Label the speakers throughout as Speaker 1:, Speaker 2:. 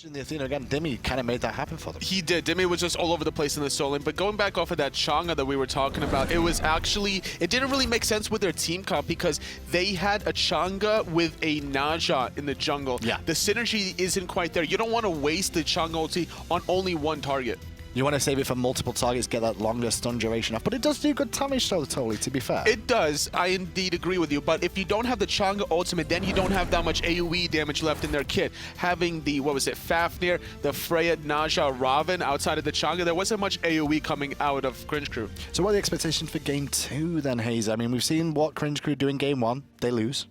Speaker 1: In the Athena again, Dimi kind of made that happen for them.
Speaker 2: He did. Dimi was just all over the place in the solo lane. But going back off of that Chang'e that we were talking about, it didn't really make sense with their team comp because they had a Chang'e with a Naja in the jungle.
Speaker 1: Yeah.
Speaker 2: The synergy isn't quite there. You don't want to waste the Chang'e ulti on only one target.
Speaker 1: You want to save it for multiple targets, get that longer stun duration off, but it does do good damage though, totally, to be fair.
Speaker 2: It does. I indeed agree with you, but if you don't have the Chang'e ultimate, then you don't have that much AoE damage left in their kit. Having the, what was it, Fafnir, the Freya, Naja, Raven outside of the Chang'e, there wasn't much AoE coming out of Cringe Crew.
Speaker 1: So what are the expectations for Game 2 then, Hayes? I mean, we've seen what Cringe Crew do in Game 1, they lose.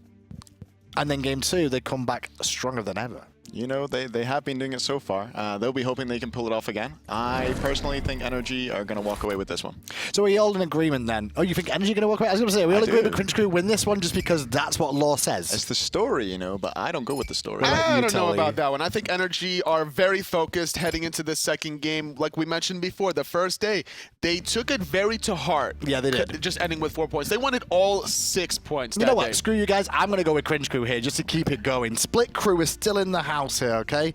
Speaker 1: And then Game 2, they come back stronger than ever.
Speaker 3: You know, they have been doing it so far. They'll be hoping they can pull it off again. I personally think NRG are going to walk away with this one.
Speaker 1: So are you all in agreement then? Oh, you think NRG are going to walk away? I was going to say, we all agree with Cringe Crew win this one just because that's what lore says.
Speaker 3: It's the story, you know, but I don't go with the story.
Speaker 2: I don't know about that one. I think NRG are very focused heading into the second game. Like we mentioned before, the first day, they took it very to heart.
Speaker 1: Yeah, they did.
Speaker 2: Just ending with 4 points. They wanted all 6 points.
Speaker 1: You know what? Screw you guys. I'm going to go with Cringe Crew here just to keep it going. Split Crew is still in the house here, okay?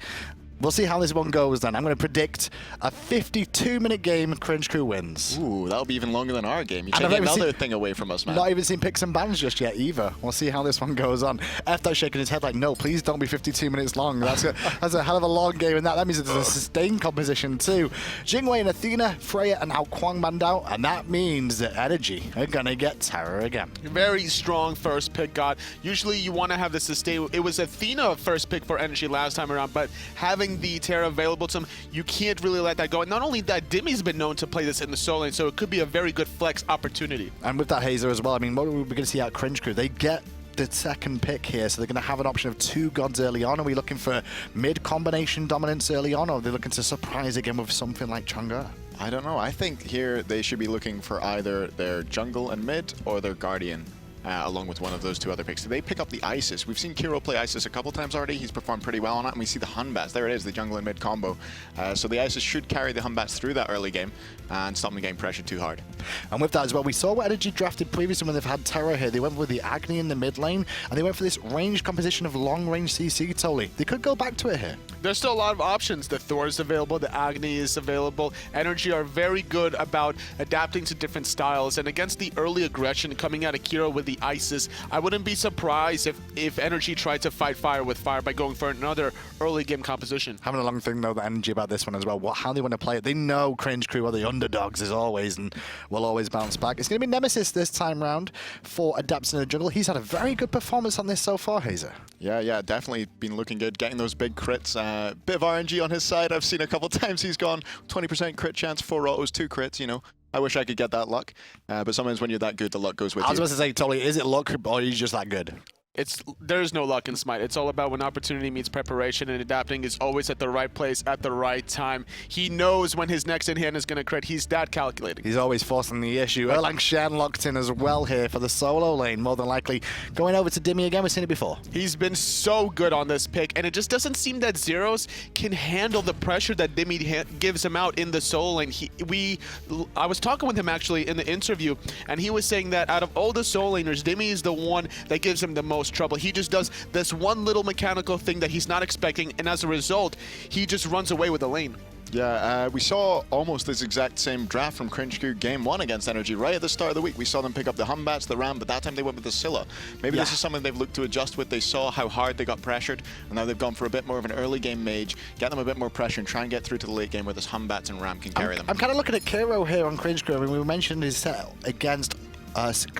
Speaker 1: We'll see how this one goes then. I'm going to predict a 52-minute game, Cringe Crew wins.
Speaker 3: Ooh, that'll be even longer than our game. You're taking another thing away from us, man.
Speaker 1: Not even seen picks and bans just yet either. We'll see how this one goes on. F-Dot shaking his head like, no, please don't be 52 minutes long. That's a hell of a long game, and that means there's a sustained composition too. Jingwei and Athena, Freya and Ao Kwang manned out, and that means that NRG are going to get Terra again.
Speaker 2: Very strong first pick, God. Usually you want to have the sustain. It was Athena first pick for NRG last time around, but having the Terra available to him, you can't really let that go. And not only that, Dimi's been known to play this in the solo lane, so it could be a very good flex opportunity.
Speaker 1: And with that Hazer as well, I mean, what are we going to see out of Cringe Crew? They get the second pick here, so they're going to have an option of 2 gods early on. Are we looking for mid-combination dominance early on, or are they looking to surprise again with something like Chang'e?
Speaker 3: I don't know. I think here they should be looking for either their jungle and mid or their guardian. Along with one of those 2 other picks. So they pick up the Isis. We've seen Kero play Isis a couple times already. He's performed pretty well on it. And we see the Batz. There it is, the jungle and mid combo. So the Isis should carry the Batz through that early game and stop them getting pressured too hard.
Speaker 1: And with that as well, we saw what NRG drafted previously when they've had Terra here. They went with the Agni in the mid lane, and they went for this range composition of long-range CC totally. They could go back to it here.
Speaker 2: There's still a lot of options. The Thor is available, the Agni is available. NRG are very good about adapting to different styles, and against the early aggression coming out of Kero with the Isis, I wouldn't be surprised if NRG tried to fight fire with fire by going for another early game composition.
Speaker 1: Having a long thing though, the NRG about this one as well, how they want to play it. They know Cringe Crew are the underdogs as always, and will always bounce back. It's going to be Nemesis this time round for adapting in the jungle. He's had a very good performance on this so far, Hazer.
Speaker 3: Yeah, definitely been looking good, getting those big crits. Bit of RNG on his side. I've seen a couple times he's gone 20% crit chance, 4 autos, 2 crits, you know. I wish I could get that luck, but sometimes when you're that good, the luck goes with you.
Speaker 1: I was about to say, totally, is it luck or are you just that good?
Speaker 2: There's no luck in Smite. It's all about when opportunity meets preparation, and adapting is always at the right place at the right time. He knows when his next in-hand is going to crit. He's that calculating.
Speaker 1: He's always forcing the issue. Erlang Shen locked in as well here for the solo lane, more than likely. Going over to Dimi again, we've seen it before.
Speaker 2: He's been so good on this pick, and it just doesn't seem that Zyrhoes can handle the pressure that Dimi gives him out in the solo lane. I was talking with him actually in the interview, and he was saying that out of all the solo laners, Dimi is the one that gives him the most trouble. He just does this one little mechanical thing that he's not expecting, and as a result, he just runs away with the lane.
Speaker 3: Yeah, we saw almost this exact same draft from Cringe Crew Game 1 against NRG right at the start of the week. We saw them pick up the Batz, the Ram, but that time they went with the Scylla. Maybe this is something they've looked to adjust with. They saw how hard they got pressured, and now they've gone for a bit more of an early game mage, get them a bit more pressure, and try and get through to the late game where this Batz and Ram can carry them.
Speaker 1: I'm kind of looking at Kero here on Cringe Crew. I mean, we mentioned his set against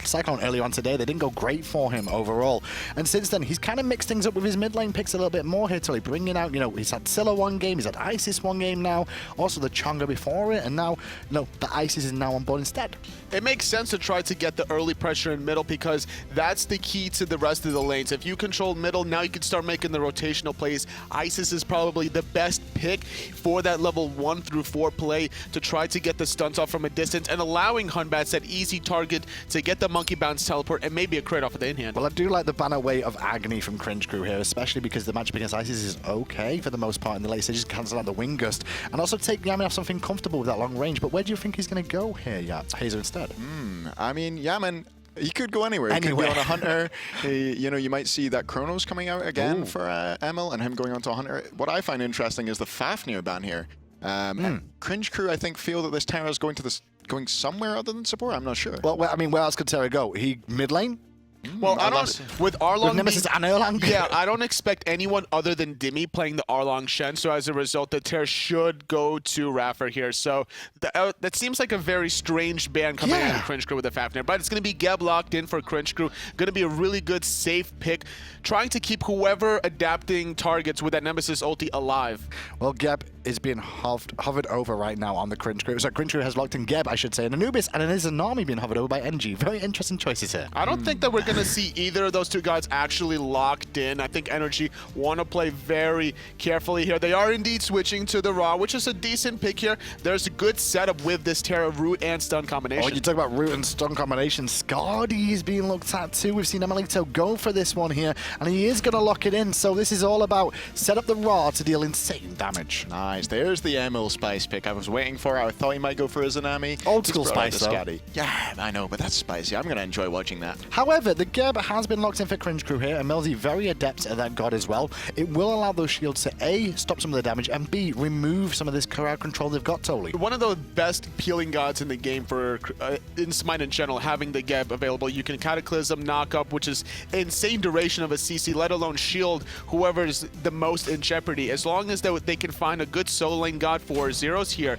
Speaker 1: Cyclone earlier on today. They didn't go great for him overall, and since then he's kind of mixed things up with his mid lane picks a little bit more here, Tully, bringing out, you know, he's had Scylla one game, he's had Isis one game now, also the Chang'e before it, and now, no, the Isis is now on board instead.
Speaker 2: It makes sense to try to get the early pressure in middle because that's the key to the rest of the lanes. If you control middle, now you can start making the rotational plays. Isis is probably the best pick for that level 1 through 4 play to try to get the stunts off from a distance and allowing Batz that easy target to get the monkey bounce teleport and maybe a crit off of the in-hand.
Speaker 1: Well, I do like the banner way of Agni from Cringe Crew here, especially because the matchup against Isis is okay for the most part in the late stages, cancel out the Wind Gust, and also take Yammyn off something comfortable with that long range. But where do you think he's going to go here, Hazer, instead?
Speaker 3: I mean, Yammyn He could go anywhere. He could be on a Hunter. You know, you might see that Chronos coming out again for Emil and him going on to a Hunter. What I find interesting is the Fafnir ban here. Cringe Crew, I think, feel that this Terra is going somewhere other than support. I'm not sure.
Speaker 1: Well, I mean, where else could Terra go? He mid lane?
Speaker 2: Well, I don't. With Erlang,
Speaker 1: With Nemesis and Erlang?
Speaker 2: Yeah, I don't expect anyone other than Dimi playing the Erlang Shen. So as a result, the Terra should go to iRaffer here. So that seems like a very strange ban coming out of Cringe Crew with the Fafnir. But it's going to be Geb locked in for Cringe Crew. Going to be a really good, safe pick, trying to keep whoever adapting targets with that Nemesis ulti alive.
Speaker 1: Well, Geb is being hovered over right now on the Cringe Crew. So Cringe Crew has locked in Geb, I should say, and Anubis, and it is an army being hovered over by NG. Very interesting choices here.
Speaker 2: I don't think that we're going to see either of those two guys actually locked in. I think NRG want to play very carefully here. They are indeed switching to the Ra, which is a decent pick here. There's a good setup with this Terra root and stun combination.
Speaker 1: Oh, you talk about root and stun combination. Skadi is being looked at too. We've seen emilitoo go for this one here, and he is going to lock it in. So this is all about set up the Ra to deal insane damage.
Speaker 3: Nice. There's the Emil Spice pick I was waiting for. I thought he might go for a Zanami.
Speaker 1: Old school Spice, though.
Speaker 3: Skadi. Yeah, I know, but that's spicy. I'm going to enjoy watching that.
Speaker 1: However, the Geb has been locked in for Cringe Crew here, and EmilZy very adept at that god as well. It will allow those shields to A, stop some of the damage, and B, remove some of this crowd control they've got totally.
Speaker 2: One of the best peeling gods in the game for in Smite in general, having the Geb available. You can Cataclysm, knock up, which is insane duration of a CC, let alone shield whoever is the most in jeopardy. As long as they can find a good solo lane god for Zyrhoes here,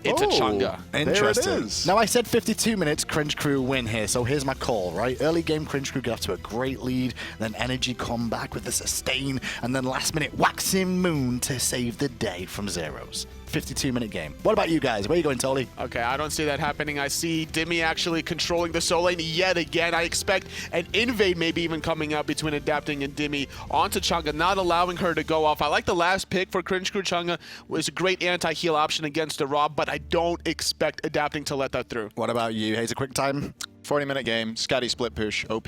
Speaker 2: it's a Chang'e.
Speaker 1: Interesting.
Speaker 3: There it is.
Speaker 1: Now, I said 52 minutes, Cringe Crew win here, so here's my call, right? Early game, Cringe Crew get off to a great lead, then Energy come back with the sustain, and then last minute, Waxing Moon to save the day from Zyrhoes. 52-minute game. What about you guys? Where are you going, Tolly?
Speaker 2: Okay, I don't see that happening. I see Dimi actually controlling the solo lane yet again. I expect an invade maybe even coming up between adapting and Dimi onto Chang'e, not allowing her to go off. I like the last pick for Cringe Crew. Chang'e was a great anti-heal option against the Rob, but I don't expect adapting to let that through.
Speaker 1: What about you? Hazer, quick time?
Speaker 3: 40-minute game, Skadi split push, OP,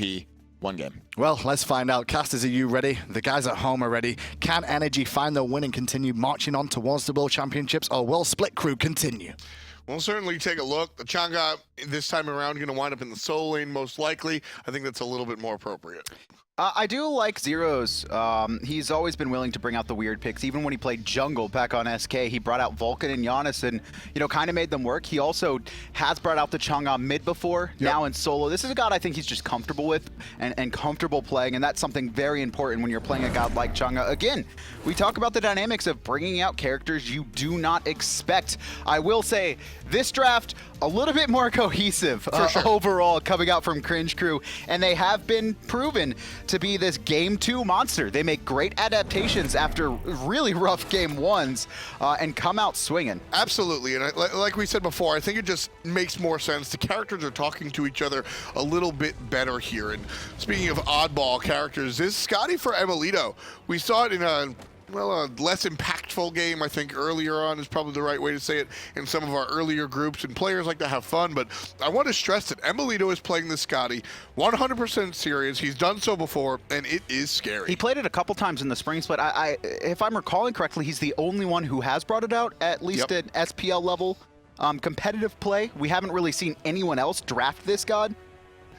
Speaker 3: one game.
Speaker 1: Well, let's find out. Casters, are you ready? The guys at home are ready. Can Energy find their win and continue marching on towards the World Championships, or will Split Crew continue?
Speaker 4: We'll certainly take a look. The Chang'e this time around going to wind up in the solo lane most likely. I think that's a little bit more appropriate.
Speaker 5: I do like Zyrhoes. He's always been willing to bring out the weird picks. Even when he played jungle back on SK, he brought out Vulcan and Giannis and, you know, kind of made them work. He also has brought out the Chang'e mid before, now in solo. This is a god I think he's just comfortable with and comfortable playing, and that's something very important when you're playing a god like Chang'e. Again, we talk about the dynamics of bringing out characters you do not expect. I will say, this draft, a little bit more cohesive overall coming out from Cringe Crew, and they have been proven to be this game 2 monster. They make great adaptations after really rough game 1s and come out swinging.
Speaker 4: Absolutely, and like we said before, I think it just makes more sense. The characters are talking to each other a little bit better here. And speaking of oddball characters, this is Skadi for emilitoo. We saw it in a less impactful game, I think earlier on is probably the right way to say it, in some of our earlier groups, and players like to have fun, but I want to stress that emilitoo is playing this Skadi 100% serious. He's done so before, and it is scary.
Speaker 5: He played it a couple times in the spring split. If I'm recalling correctly, he's the only one who has brought it out, at least at SPL level. Competitive play, we haven't really seen anyone else draft this god.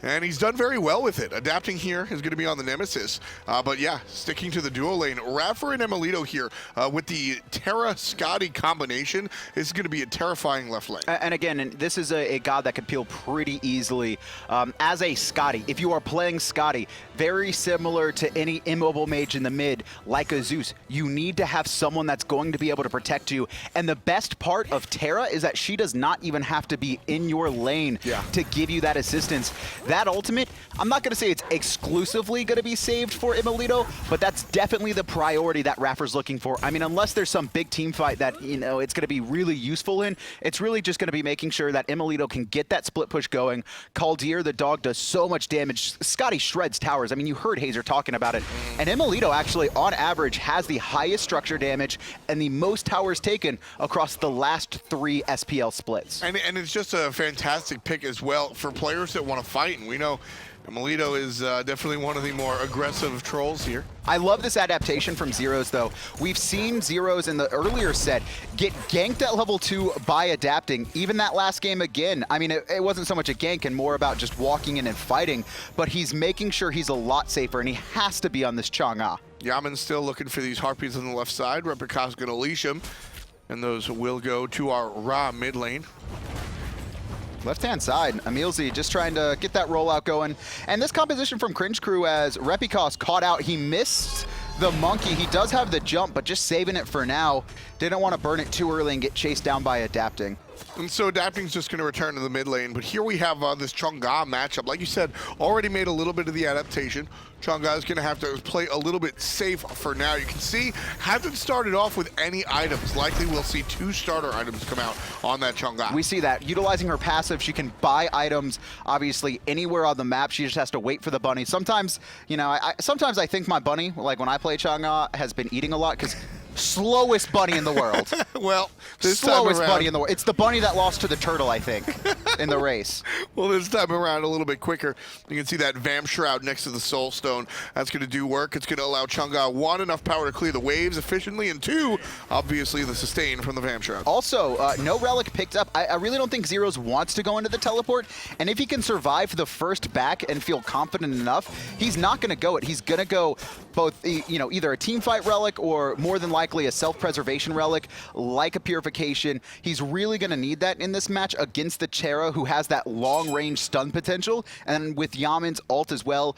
Speaker 4: And he's done very well with it. Adapting here is going to be on the Nemesis. But yeah, sticking to the duo lane. iRaffer and emilitoo here with the Terra Skadi combination is going to be a terrifying left lane.
Speaker 5: And again, this is a god that could peel pretty easily. As a Skadi, if you are playing Skadi, very similar to any immobile mage in the mid, like a Zeus, you need to have someone that's going to be able to protect you. And the best part of Terra is that she does not even have to be in your lane to give you that assistance. That ultimate, I'm not going to say it's exclusively going to be saved for emilitoo, but that's definitely the priority that iRaffer's looking for. I mean, unless there's some big team fight that, you know, it's going to be really useful in, it's really just going to be making sure that emilitoo can get that split push going. Kaldir, the dog, does so much damage. Skadi shreds towers. I mean, you heard Hazer talking about it. And emilitoo actually, on average, has the highest structure damage and the most towers taken across the last 3 SPL splits.
Speaker 4: And it's just a fantastic pick as well for players that want to fight. And we know emilitoo is definitely one of the more aggressive trolls here.
Speaker 5: I love this adaptation from Zyrhoes, though. We've seen Zyrhoes in the earlier set get ganked at level 2 by adapting. Even that last game again, I mean, it wasn't so much a gank and more about just walking in and fighting, but he's making sure he's a lot safer, and he has to be on this Chang'e.
Speaker 4: Yammyn still looking for these Harpies on the left side. Repikas going to leash him, and those will go to our Ra mid lane.
Speaker 5: Left-hand side, emilZy just trying to get that rollout going. And this composition from Cringe Crew as Repikas caught out. He missed the monkey. He does have the jump, but just saving it for now. Didn't want to burn it too early and get chased down by adapting.
Speaker 4: And so adapting's just going to return to the mid lane, but here we have this Chang'e matchup. Like you said, already made a little bit of the adaptation. Chang'e is going to have to play a little bit safe for now. You can see, hasn't started off with any items. Likely we'll see 2 starter items come out on that Chang'e.
Speaker 5: We see that. Utilizing her passive, she can buy items, obviously, anywhere on the map. She just has to wait for the bunny. Sometimes, you know, sometimes I think my bunny, like when I play Chang'e, has been eating a lot because slowest bunny in the world.
Speaker 4: Well, this
Speaker 5: slowest
Speaker 4: time around,
Speaker 5: bunny in the world. It's the bunny that lost to the turtle, I think, in the race.
Speaker 4: Well, this time around a little bit quicker. You can see that Vam Shroud next to the Soul Stone. That's going to do work. It's going to allow Chang'e, 1, enough power to clear the waves efficiently, and 2, obviously the sustain from the Vam Shroud.
Speaker 5: Also, no relic picked up. I really don't think Zyrhoes wants to go into the teleport, and if he can survive the first back and feel confident enough, he's not going to go it. He's going to go both, you know, either a team fight relic or more than likely a self-preservation relic, like a purification. He's really going to need that in this match against the Terra, who has that long-range stun potential, and with Yammyn's ult as well.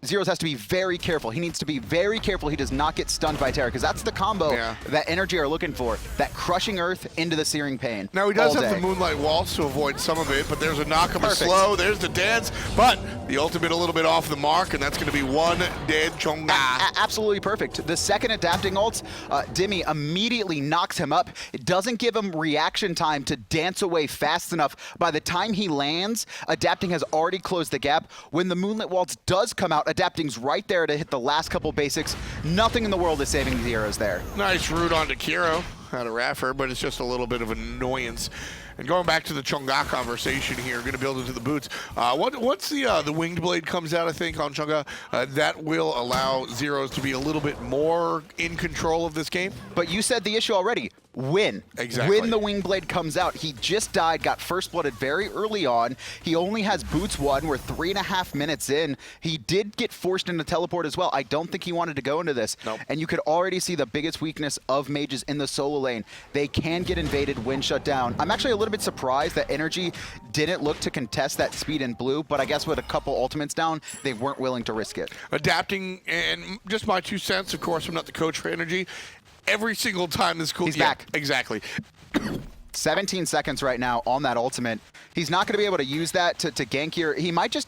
Speaker 5: Zyrhoes has to be very careful. He needs to be very careful he does not get stunned by Terra, because that's the combo that NRG are looking for. That crushing earth into the searing pain.
Speaker 4: Now he does have the Moonlight Waltz to avoid some of it, but there's a knock him a slow, there's the dance, but the ultimate a little bit off the mark, and that's going to be 1 dead Chang'e.
Speaker 5: Absolutely perfect. The second adapting ult, Dimi immediately knocks him up. It doesn't give him reaction time to dance away fast enough. By the time he lands, adapting has already closed the gap. When the Moonlit Waltz does come out, adapting's right there to hit the last couple basics. Nothing in the world is saving Zyrhoes there.
Speaker 4: Nice root onto Kero out of iRaffer, but it's just a little bit of annoyance. And going back to the Chang'e conversation here, going to build into the boots. Once the winged blade comes out, I think, on Chang'e, that will allow Zyrhoes to be a little bit more in control of this game.
Speaker 5: But you said the issue already. When.
Speaker 4: Exactly.
Speaker 5: When the wing blade comes out. He just died, got first blooded very early on. He only has boots 1. We're 3.5 minutes in. He did get forced into teleport as well. I don't think he wanted to go into this.
Speaker 4: Nope.
Speaker 5: And you could already see the biggest weakness of mages in the solo lane. They can get invaded when shut down. I'm actually a little bit surprised that NRG didn't look to contest that speed in blue, but I guess with a couple ultimates down, they weren't willing to risk it.
Speaker 4: Adapting, and just my 2 cents, of course, I'm not the coach for NRG. Every single time this cool.
Speaker 5: He's back.
Speaker 4: Exactly.
Speaker 5: 17 seconds right now on that ultimate. He's not going to be able to use that to gank here. He might just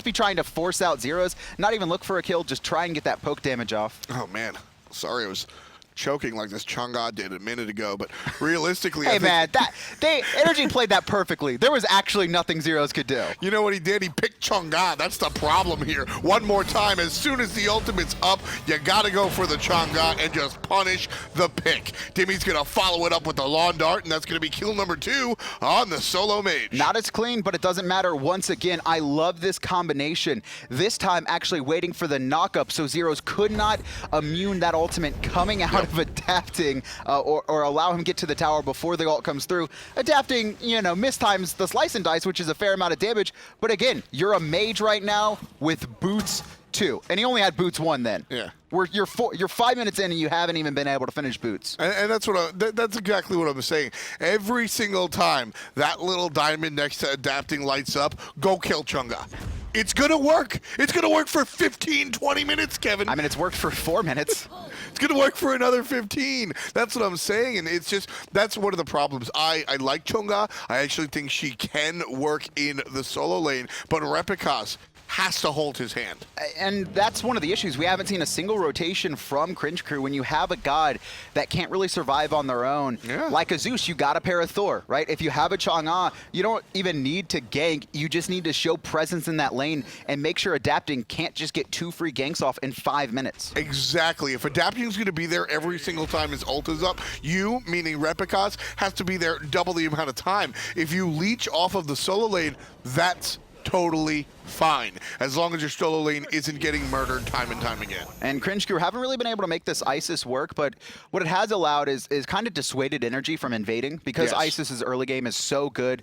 Speaker 5: be trying to force out Zyrhoes, not even look for a kill, just try and get that poke damage off.
Speaker 4: Oh, man. Sorry, I was choking like this Chang'e did a minute ago, but realistically,
Speaker 5: hey man, NRG played that perfectly. There was actually nothing Zyrhoes could do.
Speaker 4: You know what he did? He picked Chang'e. That's the problem here. One more time, as soon as the ultimate's up, you gotta go for the Chang'e and just punish the pick. Dimi's gonna follow it up with the lawn dart, and that's gonna be kill number 2 on the solo mage.
Speaker 5: Not as clean, but it doesn't matter. Once again, I love this combination. This time actually waiting for the knock-up, so Zyrhoes could not immune that ultimate coming out of adapting or allow him get to the tower before the ult comes through. Adapting, you know, mistimes the slice and dice, which is a fair amount of damage. But again, you're a mage right now with boots 2, and he only had boots 1 then.
Speaker 4: Yeah.
Speaker 5: You're 5 minutes in and you haven't even been able to finish boots.
Speaker 4: And that's that's exactly what I'm saying. Every single time that little diamond next to adapting lights up, go kill Chang'e. It's gonna work. It's gonna work for 15, 20 minutes, Kevin.
Speaker 5: I mean, it's worked for 4 minutes.
Speaker 4: It's gonna work for another 15. That's what I'm saying, and it's just, that's one of the problems. I like Chang'e. I actually think she can work in the solo lane, but Repikas has to hold his hand.
Speaker 5: And that's one of the issues. We haven't seen a single rotation from Cringe Crew. When you have a god that can't really survive on their own, like a Zeus, you got to pair a Thor, right? If you have a Chang'e, you don't even need to gank. You just need to show presence in that lane and make sure adapting can't just get 2 free ganks off in 5 minutes.
Speaker 4: Exactly. If adapting is going to be there every single time his ult is up, you, meaning Repikas, has to be there double the amount of time. If you leech off of the solo lane, that's totally fine, as long as your solo lane isn't getting murdered time and time again.
Speaker 5: And Cringe Crew haven't really been able to make this ISIS work, but what it has allowed is kind of dissuaded NRG from invading, because
Speaker 4: Yes.
Speaker 5: ISIS's early game is so good.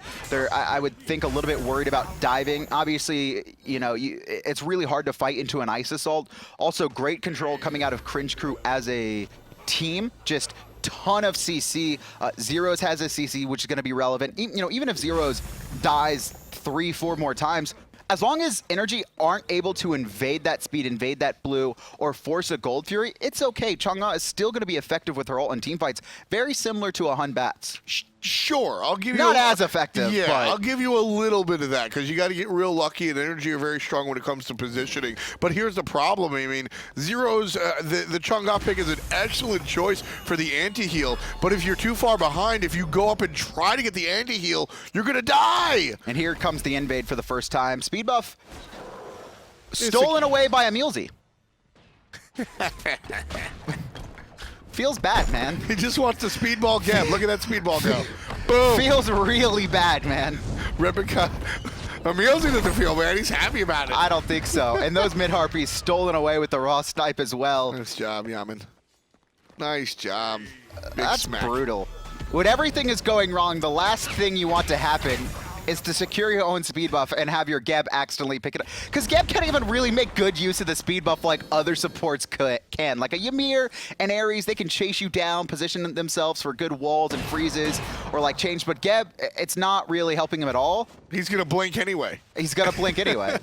Speaker 5: I would think a little bit worried about diving. Obviously, it's really hard to fight into an ISIS ult. Also, great control coming out of Cringe Crew as a team. Just ton of CC. Zyrhoes has a CC, which is going to be relevant. Even if Zyrhoes dies 3-4 more times, as long as NRG aren't able to invade that speed, invade that blue, or force a Gold Fury, it's okay. Chang'e is still going to be effective with her ult in teamfights, very similar to a Hun Batz.
Speaker 4: Sure, I'll give you
Speaker 5: Not as effective,
Speaker 4: Yeah,
Speaker 5: but
Speaker 4: I'll give you a little bit of that, because you got to get real lucky, and NRG are very strong when it comes to positioning. But here's the problem. I mean, Zyrhoes, the Chang'e pick is an excellent choice for the anti-heal, but if you're too far behind, if you go up and try to get the anti-heal, you're going to die.
Speaker 5: And here comes the invade for the first time. Speed buff stolen away by EmilZy. Feels bad, man.
Speaker 4: He just wants to speedball Geb. Look at that speedball go. Boom.
Speaker 5: Feels really bad, man.
Speaker 4: Repikas. EmilZy doesn't feel bad. He's happy about it.
Speaker 5: I don't think so. And those mid-harpies stolen away with the raw snipe as well.
Speaker 4: Nice job, Yammyn. Nice job. Big
Speaker 5: That's
Speaker 4: smack.
Speaker 5: brutal. When everything is going wrong, the last thing you want to happen is to secure your own speed buff and have your Geb accidentally pick it up. Because Geb can't even really make good use of the speed buff like other supports can. Like a Yammyn and Ares, they can chase you down, position themselves for good walls and freezes, or like change. But Geb, it's not really helping him at all.
Speaker 4: He's going to blink anyway.
Speaker 5: He's going to blink anyway.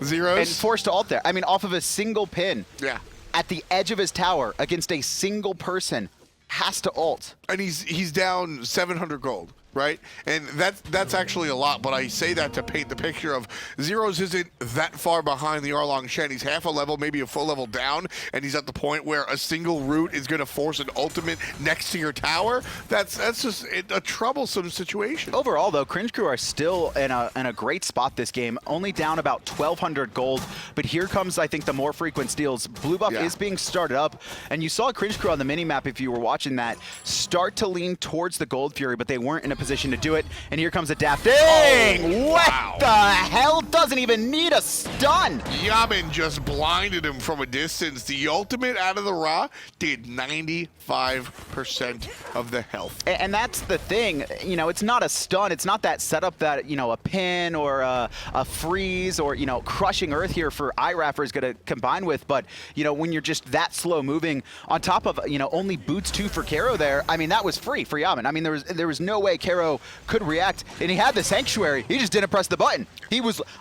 Speaker 4: Zyrhoes.
Speaker 5: And forced to ult there. I mean, off of a single pin.
Speaker 4: Yeah.
Speaker 5: At the edge of his tower against a single person, has to ult.
Speaker 4: And he's down 700 gold, right? And that's actually a lot, but I say that to paint the picture of Zyrhoes isn't that far behind the Erlang Shen. He's half a level, maybe a full level down, and he's at the point where a single root is going to force an ultimate next to your tower. That's just a troublesome situation.
Speaker 5: Overall, though, Cringe Crew are still in a great spot this game, only down about 1,200 gold. But here comes, I think, the more frequent steals. Blue buff is being started up, and you saw Cringe Crew on the minimap, if you were watching that, start to lean towards the Gold Fury, but they weren't in a position to do it. And here comes Adapting!
Speaker 4: Oh,
Speaker 5: what
Speaker 4: wow.
Speaker 5: the hell? Doesn't even need a stun!
Speaker 4: Yammyn just blinded him from a distance. The ultimate out of the Ra did 95% of the health.
Speaker 5: And that's the thing, it's not a stun. It's not that setup that, a pin or a freeze or, crushing earth here for iRaffer is going to combine with. But, when you're just that slow moving on top of, only boots 2 for Kero there, I mean, that was free for Yammyn. I mean, there was no way Kero could react. And he had the Sanctuary. He just didn't press the button.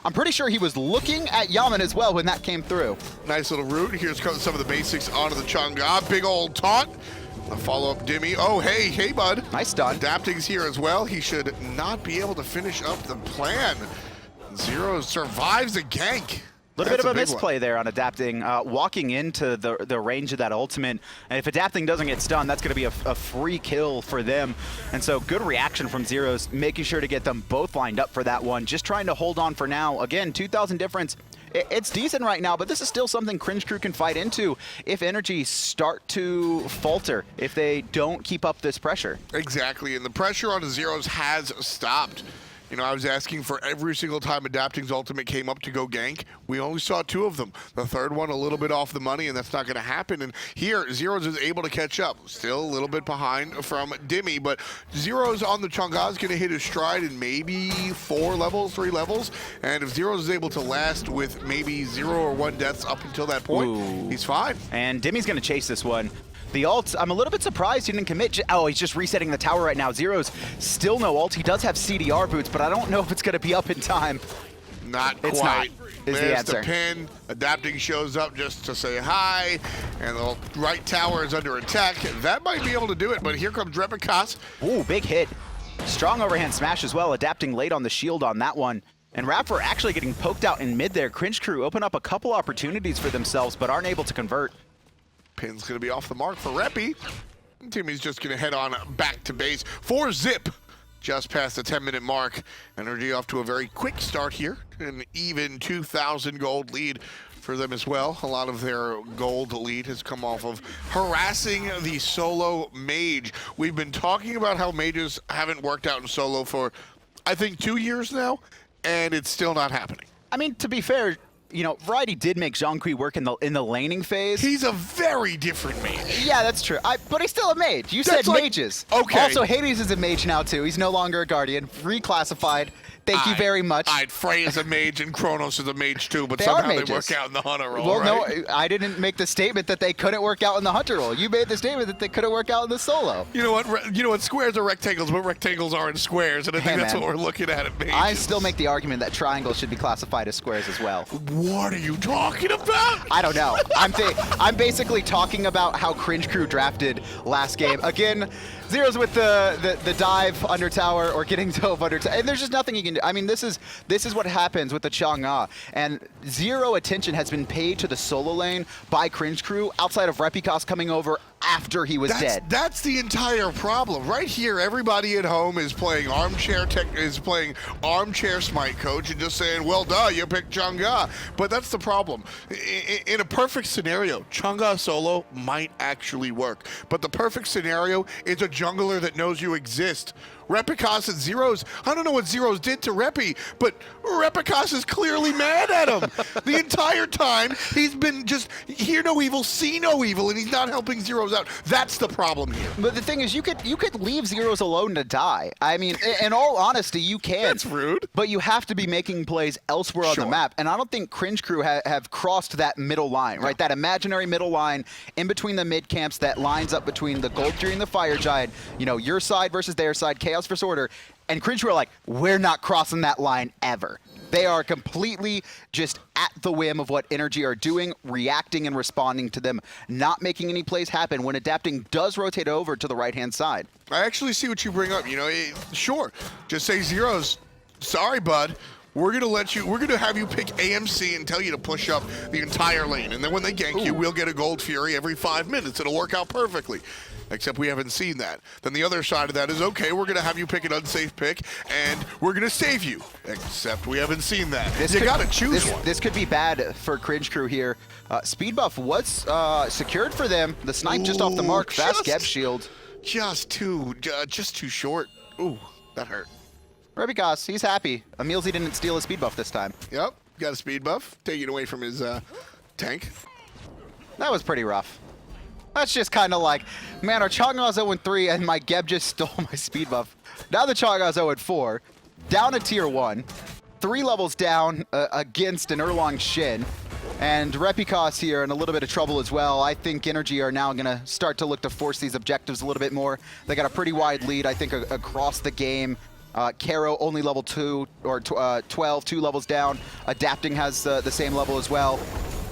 Speaker 5: I'm pretty sure he was looking at Yammyn as well when that came through.
Speaker 4: Nice little route. Here's some of the basics onto the Chang'e. Big old taunt. A follow-up Dimi. Oh, hey, bud.
Speaker 5: Nice stun.
Speaker 4: Adapting's here as well. He should not be able to finish up the plan. Zyrhoes survives a gank.
Speaker 5: A little bit of a misplay there on Adapting, walking into the range of that ultimate. And if Adapting doesn't get stunned, that's going to be a free kill for them. And so good reaction from Zyrhoes, making sure to get them both lined up for that one. Just trying to hold on for now. Again, 2,000 difference. It's decent right now, but this is still something Cringe Crew can fight into if NRG start to falter, if they don't keep up this pressure.
Speaker 4: Exactly, and the pressure on the Zyrhoes has stopped. I was asking for every single time Adapting's ultimate came up to go gank. We only saw 2 of them. The third one a little bit off the money, and that's not going to happen. And here, Zyrhoes is able to catch up. Still a little bit behind from Dimi, but Zyrhoes on the Chang'e is going to hit his stride in maybe 4 levels, 3 levels. And if Zyrhoes is able to last with maybe 0 or 1 deaths up until that point, he's fine.
Speaker 5: And Dimi's going to chase this one. The ult, I'm a little bit surprised he didn't commit. Oh, he's just resetting the tower right now. Zyrhoes still no ult. He does have CDR boots, but I don't know if it's going to be up in time.
Speaker 4: Not
Speaker 5: it's
Speaker 4: quite.
Speaker 5: Not, is
Speaker 4: There's
Speaker 5: the answer.
Speaker 4: The pin. Adapting shows up just to say hi, and the right tower is under attack. That might be able to do it, but here comes Repikas.
Speaker 5: Ooh, big hit. Strong overhand smash as well. Adapting late on the shield on that one. And iRaffer actually getting poked out in mid there. Cringe Crew open up a couple opportunities for themselves, but aren't able to convert.
Speaker 4: Pin's going to be off the mark for Repi. Timmy's just going to head on back to base for Zip. Just past the 10-minute mark. NRG off to a very quick start here. An even 2,000 gold lead for them as well. A lot of their gold lead has come off of harassing the solo mage. We've been talking about how mages haven't worked out in solo for, I think, 2 years now. and it's still not happening.
Speaker 5: I mean, to be fair, you know, Variety did make Zhonghui work in the laning phase.
Speaker 4: He's a very different mage.
Speaker 5: Yeah, that's true. But he's still a mage. You
Speaker 4: That's
Speaker 5: said
Speaker 4: like-
Speaker 5: mages.
Speaker 4: okay.
Speaker 5: Also, Hades is a mage now, too. He's no longer a Guardian. Reclassified. Thank you very much.
Speaker 4: Frey is a mage and Kronos is a mage too, but
Speaker 5: They are
Speaker 4: somehow they
Speaker 5: mages.
Speaker 4: work out in the hunter role,
Speaker 5: Well,
Speaker 4: right?
Speaker 5: no, I didn't make the statement that they couldn't work out in the hunter role. You made the statement that they couldn't work out in the solo.
Speaker 4: You know what? You know what? Squares are rectangles, but rectangles aren't squares, and I think
Speaker 5: Hey,
Speaker 4: that's
Speaker 5: man.
Speaker 4: what we're looking at mages.
Speaker 5: I still make the argument that triangles should be classified as squares as well.
Speaker 4: What are you talking about?
Speaker 5: I don't know. I'm basically talking about how Cringe Crew drafted last game. Again, Zyrhoes with the dive under tower or getting dove under tower, and there's just nothing you can do. I mean, this is what happens with the Chang'e, and zero attention has been paid to the solo lane by Cringe Crew outside of Repikas coming over after he was dead.
Speaker 4: That's the entire problem. Right here, everybody at home is playing armchair Smite coach and just saying, well, duh, you picked Chang'e. But that's the problem. In a perfect scenario, Chang'e solo might actually work. But the perfect scenario is a jungler that knows you exist. Repikas and Zyrhoes, I don't know what Zyrhoes did to Repi, but Repikas is clearly mad at him. The entire time, he's been just hear no evil, see no evil, and he's not helping Zyrhoes out. That's the problem here.
Speaker 5: But the thing is, you could leave Zyrhoes alone to die. I mean, in all honesty, you can.
Speaker 4: That's rude.
Speaker 5: But you have to be making plays elsewhere on
Speaker 4: Sure.
Speaker 5: the map, and I don't think Cringe Crew have crossed that middle line, right? That imaginary middle line in between the mid camps that lines up between the Gold Fury and the Fire Giant. You know, your side versus their side, Chaos versus Order. And Cringe Crew are like, we're not crossing that line ever. They are completely just at the whim of what NRG are doing, reacting and responding to them, not making any plays happen when adapting does rotate over to the right-hand side.
Speaker 4: I actually see what you bring up. You know, sure, just say Zyrhoes, sorry, bud. We're gonna have you pick AMC and tell you to push up the entire lane. And then when they gank you, we'll get a Gold Fury every 5 minutes. It'll work out perfectly. Except we haven't seen that. Then the other side of that is, okay, we're going to have you pick an unsafe pick, and we're going to save you. Except we haven't seen that. You got to choose one.
Speaker 5: This could be bad for Cringe Crew here. Speed buff was secured for them. The snipe just off the mark. Fast Geb shield.
Speaker 4: Just too short. Ooh, that hurt.
Speaker 5: Repikas, he's happy. EmilZy didn't steal his speed buff this time.
Speaker 4: Yep, got a speed buff. Taking away from his tank.
Speaker 5: That was pretty rough. That's just kind of like, man, our Chang'e's 0-3 and my Geb just stole my speed buff. Now the Chang'e's 0-4, down to tier 1, 3 levels down against an Erlang Shen. And Repikas here in a little bit of trouble as well. I think NRG are now going to start to look to force these objectives a little bit more. They got a pretty wide lead, I think, across the game. Kero only level 2 or 12, 2 levels down. Adapting has the same level as well.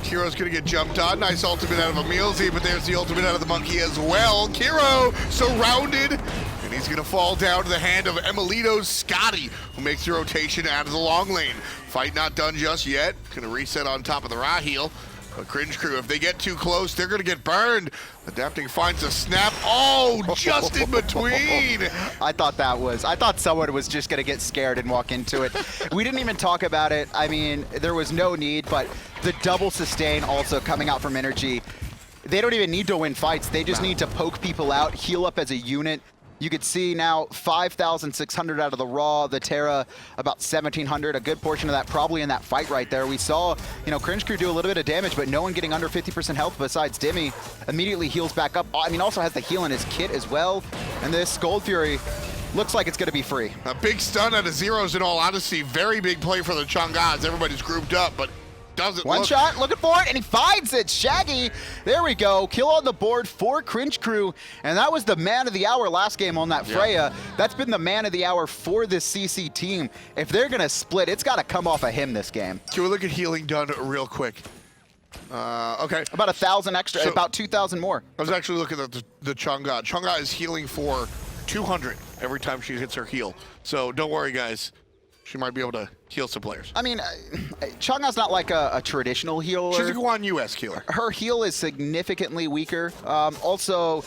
Speaker 4: Kero's gonna get jumped on. Nice ultimate out of EmilZy, but there's the ultimate out of the monkey as well. Kero surrounded, and he's gonna fall down to the hand of emilitoo's Skadi, who makes the rotation out of the long lane. Fight not done just yet. Gonna reset on top of the Raheel. But Cringe Crew, if they get too close, they're gonna get burned. Adapting finds a snap. Oh, just in between.
Speaker 5: I thought someone was just gonna get scared and walk into it. We didn't even talk about it. I mean, there was no need, but the double sustain also coming out from NRG. They don't even need to win fights. They just need to poke people out, heal up as a unit. You could see now 5,600 out of the Raw, the Terra about 1,700, a good portion of that probably in that fight right there. We saw, you know, Cringe Crew do a little bit of damage, but no one getting under 50% health besides Dimi. Immediately heals back up. I mean, also has the heal in his kit as well. And this Gold Fury looks like it's going to be free.
Speaker 4: A big stun out of Zyrhoes, in all honesty. Very big play for the Chang'e. Everybody's grouped up, but doesn't
Speaker 5: One
Speaker 4: look.
Speaker 5: shot, looking for it, and he finds it. Shaggy, there we go. Kill on the board for Cringe Crew, and that was the man of the hour last game on that Freya. That's been the man of the hour for this CC team. If they're going to split, it's got to come off of him this game.
Speaker 4: Can we look at healing done real quick? Okay.
Speaker 5: About 1,000 extra,
Speaker 4: So-
Speaker 5: about 2,000 more.
Speaker 4: I was actually looking at the Chang'e. Chang'e is healing for 200 every time she hits her heal. So don't worry, guys. She might be able to heal some players.
Speaker 5: I mean, Chang'e's not like a traditional healer.
Speaker 4: She's a Guan US healer.
Speaker 5: Her heal is significantly weaker. Also,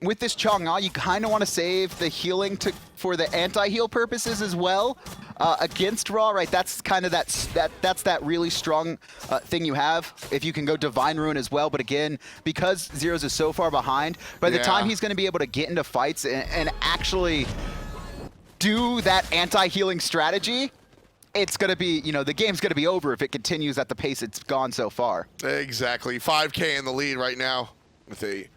Speaker 5: with this Chang'e, you kind of want to save the healing for the anti-heal purposes as well against Raw, right? That's kind of that's that really strong thing you have. If you can go Divine Ruin as well, but again, because Zyrhoes is so far behind, by the time he's going to be able to get into fights and actually do that anti-healing strategy, it's going to be, the game's going to be over if it continues at the pace it's gone so far.
Speaker 4: Exactly. 5K in the lead right now with a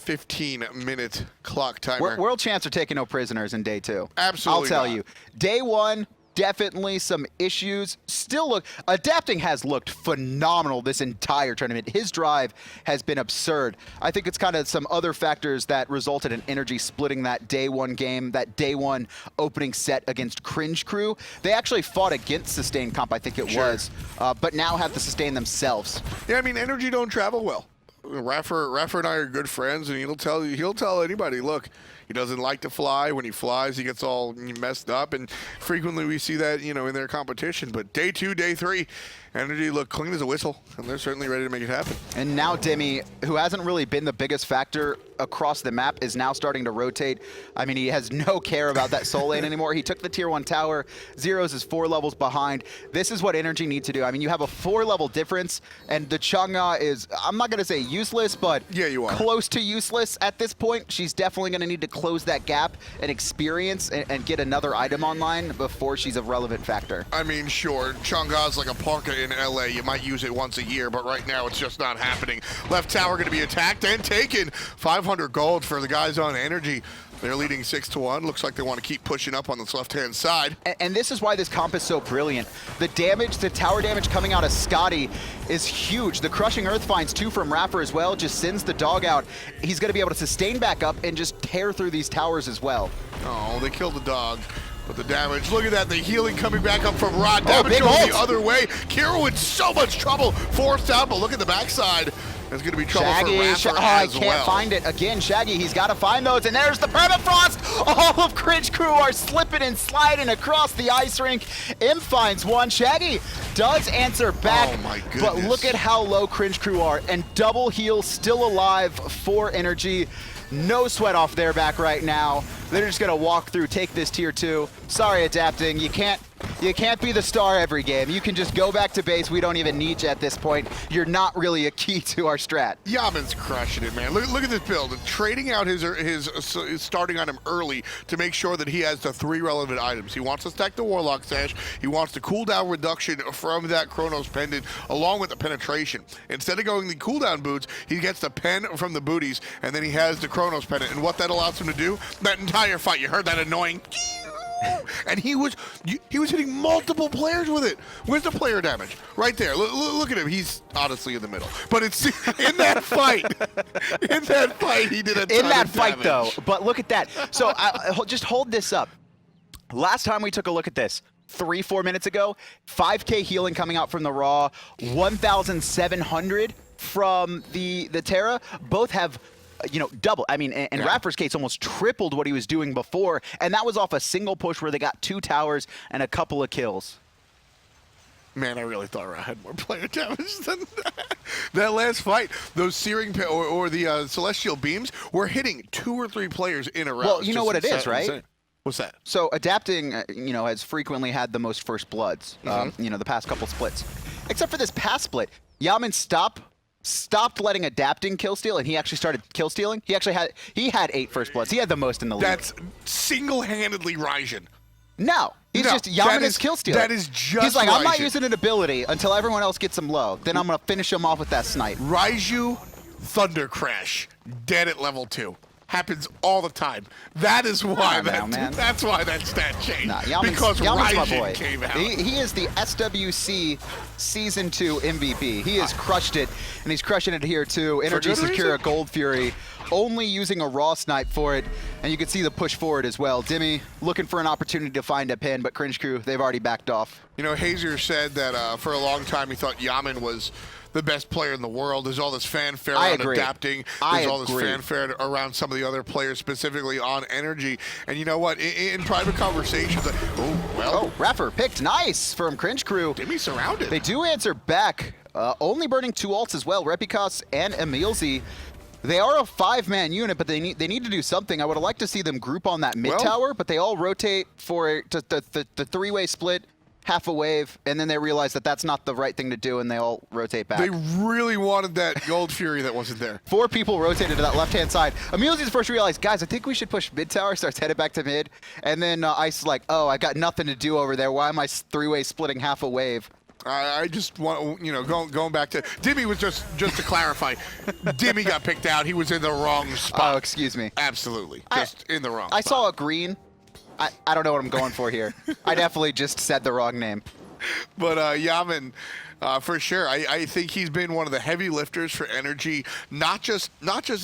Speaker 4: 15-minute clock timer.
Speaker 5: World champs are taking no prisoners in day 2.
Speaker 4: Absolutely
Speaker 5: I'll tell
Speaker 4: not.
Speaker 5: you. Day 1, definitely some issues. Still adapting has looked phenomenal this entire tournament. His drive has been absurd. I think it's kind of some other factors that resulted in NRG splitting that day 1 game, that day 1 opening set against Cringe Crew. They actually fought against Sustain Comp, I think it was, but now have to sustain themselves.
Speaker 4: Yeah, I mean, NRG don't travel well. Raffer and I are good friends, and he'll tell anybody, look, he doesn't like to fly. When he flies, he gets all messed up, and frequently we see that, in their competition. But day 2, day 3, NRG look clean as a whistle, and they're certainly ready to make it happen.
Speaker 5: And now Dimi, who hasn't really been the biggest factor across the map, is now starting to rotate. I mean, he has no care about that soul lane anymore. He took the tier 1 tower. Zyrhoes is 4 levels behind. This is what NRG need to do. I mean, you have a 4-level difference, and the Chang'e is, I'm not going to say useless, but
Speaker 4: yeah, you are
Speaker 5: close to useless at this point. She's definitely going to need to close that gap and experience and get another item online before she's a relevant factor.
Speaker 4: I mean, sure, Chang'e's like a parka in LA. You might use it once a year, but right now it's just not happening. Left tower going to be attacked and taken. 500 gold for the guys on NRG. They're leading 6-1. Looks like they want to keep pushing up on this left-hand side.
Speaker 5: And this is why this comp is so brilliant. The damage, the tower damage coming out of Skadi is huge. The Crushing Earth finds 2 from Raffer as well, just sends the dog out. He's going to be able to sustain back up and just tear through these towers as well.
Speaker 4: Oh, they killed the dog. But the damage, look at that, the healing coming back up from Rod. Damage
Speaker 5: big
Speaker 4: goes
Speaker 5: ult.
Speaker 4: the other way. Kero in so much trouble, forced out, but look at the backside. There's going to be trouble
Speaker 5: Shaggy,
Speaker 4: for Raffer
Speaker 5: I
Speaker 4: as
Speaker 5: can't
Speaker 4: well.
Speaker 5: find it. Again, Shaggy, he's got to find those. And there's the permafrost. All of Cringe Crew are slipping and sliding across the ice rink. M finds one. Shaggy does answer back.
Speaker 4: Oh my goodness.
Speaker 5: But look at how low Cringe Crew are. And double heal still alive for NRG. No sweat off their back right now. They're just gonna walk through, take this tier 2. Sorry, adapting. You can't be the star every game. You can just go back to base. We don't even need you at this point. You're not really a key to our strat.
Speaker 4: Yammyn's crushing it, man. Look at this build. Trading out his starting item early to make sure that he has the 3 relevant items. He wants to stack the Warlock Sash. He wants the cooldown reduction from that Chronos Pendant along with the penetration. Instead of going the cooldown boots, he gets the pen from the booties, and then he has the Chronos Pendant. And what that allows him to do, that entire fight, you heard that annoying and he was hitting multiple players with it. Where's the player damage? Right there. Look at him. He's honestly in the middle. But it's in that fight. In that fight, he did a ton
Speaker 5: In that
Speaker 4: of
Speaker 5: fight,
Speaker 4: damage.
Speaker 5: though. But look at that. So just hold this up. Last time we took a look at this, 3-4 minutes ago, 5K healing coming out from the Raw, 1,700 from the Terra. Both have double. I mean, in Raffer's case, almost tripled what he was doing before, and that was off a single push where they got 2 towers and a couple of kills.
Speaker 4: Man, I really thought I had more player damage than that. That last fight, those searing or the celestial beams were hitting 2 or 3 players in a row.
Speaker 5: Well, you know what it is, right?
Speaker 4: Insane. What's that?
Speaker 5: So adapting, has frequently had the most first bloods, the past couple splits. Except for this past split, Yammyn stopped letting adapting kill steal, and he actually started kill stealing. He had 8 first bloods. He had the most in the league.
Speaker 4: That's single-handedly Ryzen.
Speaker 5: No, he's
Speaker 4: No,
Speaker 5: just Yammyn is kill stealing.
Speaker 4: That is just
Speaker 5: He's like, I'm not
Speaker 4: Ryzen.
Speaker 5: using an ability until everyone else gets him low. Then I'm gonna finish him off with that snipe.
Speaker 4: Raiju Thunder Crash, dead at level 2. Happens all the time. That is why that's why that stat changed.
Speaker 5: Nah, Yammyn's
Speaker 4: because
Speaker 5: my
Speaker 4: Ryzen
Speaker 5: boy.
Speaker 4: came out.
Speaker 5: He is the SWC Season 2 MVP. He has crushed it, and he's crushing it here too. NRG
Speaker 4: good
Speaker 5: secure a
Speaker 4: reason?
Speaker 5: Gold Fury, only using a raw snipe for it, and you can see the push forward as well. Dimi looking for an opportunity to find a pin, but Cringe Crew, they've already backed off.
Speaker 4: Hazer said that for a long time he thought Yammyn was the best player in the world. There's all this fanfare around adapting. There's all this fanfare around some of the other players, specifically on NRG. And you know what? In private conversations,
Speaker 5: Raffer picked nice from Cringe Crew.
Speaker 4: Dimi surrounded.
Speaker 5: They do answer back, only burning 2 ults as well, Repikas and EmilZy. They are a 5-man unit, but they need to do something. I would have liked to see them group on that mid tower, but they all rotate for the 3-way split. half a wave, and then they realize that that's not the right thing to do, and they all rotate back.
Speaker 4: They really wanted that Gold Fury that wasn't there.
Speaker 5: 4 people rotated to that left-hand side. emilZy's first realized, guys, I think we should push mid tower, starts headed back to mid, and then Ice is like, oh, I got nothing to do over there. Why am I 3-way splitting half a wave?
Speaker 4: I just want, you know, going back to Dimi was just to clarify, Dimi got picked out. He was in the wrong spot.
Speaker 5: Oh, excuse me.
Speaker 4: Absolutely, just in the wrong
Speaker 5: I
Speaker 4: spot.
Speaker 5: saw a green. I don't know what I'm going for here. I definitely just said the wrong name.
Speaker 4: But Yammyn, for sure, I think he's been one of the heavy lifters for NRG, not just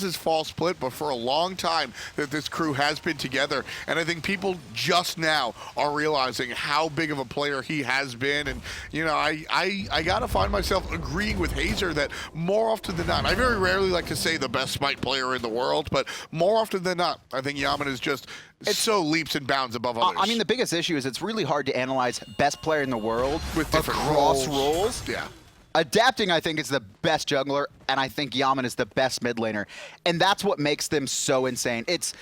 Speaker 4: his fall split, but for a long time that this crew has been together. And I think people just now are realizing how big of a player he has been. And you know, I gotta find myself agreeing with Hazer that more often than not, I very rarely like to say the best Smite player in the world, but more often than not, I think Yammyn is just so leaps and bounds above others.
Speaker 5: I mean, the biggest issue is it's really hard to analyze best player in the world
Speaker 4: with different
Speaker 5: across roles.
Speaker 4: Yeah.
Speaker 5: Adapting, I think, is the best jungler, and I think Yammyn is the best mid laner. And that's what makes them so insane. It's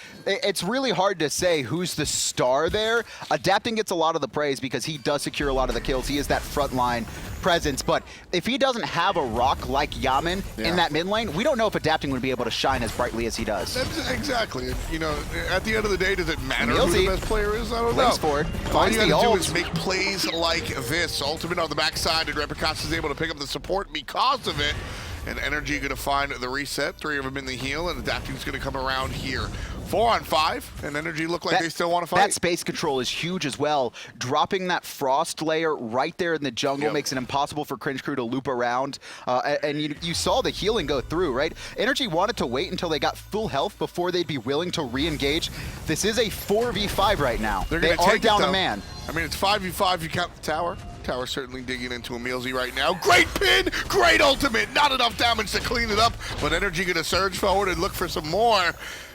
Speaker 5: really hard to say who's the star there. Adapting gets a lot of the praise because he does secure a lot of the kills. He is that frontline presence. But if he doesn't have a rock like Yammyn in that mid lane, we don't know if Adapting would be able to shine as brightly as he does.
Speaker 4: That's exactly. You know, at the end of the day, does it matter
Speaker 5: EmilZy
Speaker 4: who the best player is? I don't know.
Speaker 5: links forward,
Speaker 4: All
Speaker 5: finds
Speaker 4: you
Speaker 5: the
Speaker 4: gotta do
Speaker 5: ult.
Speaker 4: is make plays like this. Ultimate on the backside, and Repikas is able to pick up the support because of it. And NRG going to find the reset. 3 of them in the heal, and Adapting's going to come around here. 4 on 5, and NRG look like they still want to fight.
Speaker 5: That space control is huge as well. Dropping that frost layer right there in the jungle makes it impossible for Cringe Crew to loop around. And you saw the healing go through, right? NRG wanted to wait until they got full health before they'd be willing to re-engage. This is a 4v5 right now. They are down a man.
Speaker 4: I mean, it's 5v5. You count the tower. Tower certainly digging into emilZy right now. Great pin, great ultimate. Not enough damage to clean it up, but NRG going to surge forward and look for some more.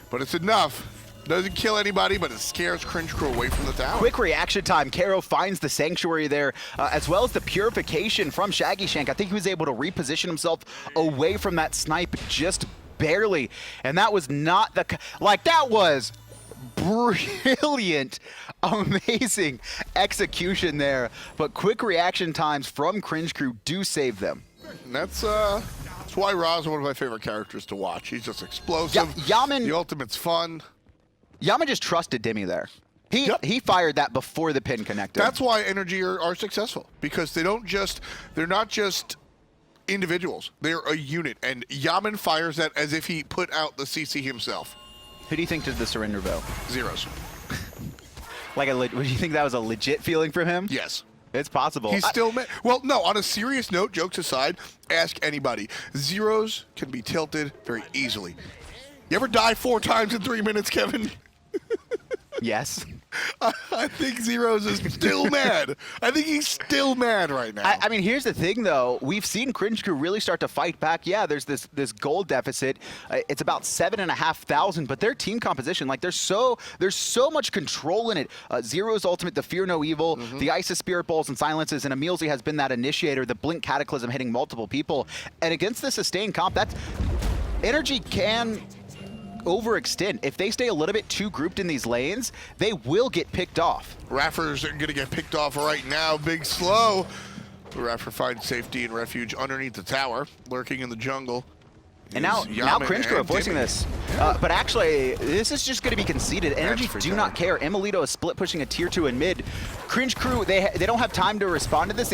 Speaker 4: But it's enough. Doesn't kill anybody, but it scares Cringe Crew away from the tower.
Speaker 5: Quick reaction time. Kero finds the Sanctuary there, as well as the Purification from Shaggyshenk. I think he was able to reposition himself away from that snipe just barely. And that was not the... Like, that was brilliant, amazing execution there. But quick reaction times from Cringe Crew do save them.
Speaker 4: And that's why Ra's one of my favorite characters to watch. He's just explosive.
Speaker 5: Yammyn,
Speaker 4: the ultimate's fun.
Speaker 5: Yammyn just trusted Dimi there. He fired that before the pin connected.
Speaker 4: That's why NRG are successful, because they're not just individuals. They're a unit, and Yammyn fires that as if he put out the CC himself.
Speaker 5: Who do you think did the surrender vote?
Speaker 4: Zyrhoes.
Speaker 5: Would you think that was a legit feeling from him?
Speaker 4: Yes.
Speaker 5: It's possible.
Speaker 4: He's still well, no, on a serious note, jokes aside, ask anybody. Zyrhoes can be tilted very easily. You ever die 4 times in 3 minutes, Kevin?
Speaker 5: Yes.
Speaker 4: I think Zyrhoes is still mad. I think he's still mad right now.
Speaker 5: I mean, here's the thing, though. We've seen Cringe Crew really start to fight back. Yeah, there's this gold deficit. It's about 7,500, but their team composition, like, there's so much control in it. Zyrhoes ultimate, the Fear No Evil, the Isis Spirit Balls and Silences, and emilZy has been that initiator, the Blink Cataclysm hitting multiple people. And against the sustained comp, that's... NRG can overextend. If they stay a little bit too grouped in these lanes, they will get picked off.
Speaker 4: iRaffer's going to get picked off right now. Big slow. iRaffer finds safety and refuge underneath the tower, lurking in the jungle.
Speaker 5: And now Cringe Crew are forcing this. But actually, this is just going to be conceded. NRG do not care. emilitoo is split pushing a tier 2 in mid. Cringe Crew, they don't have time to respond to this.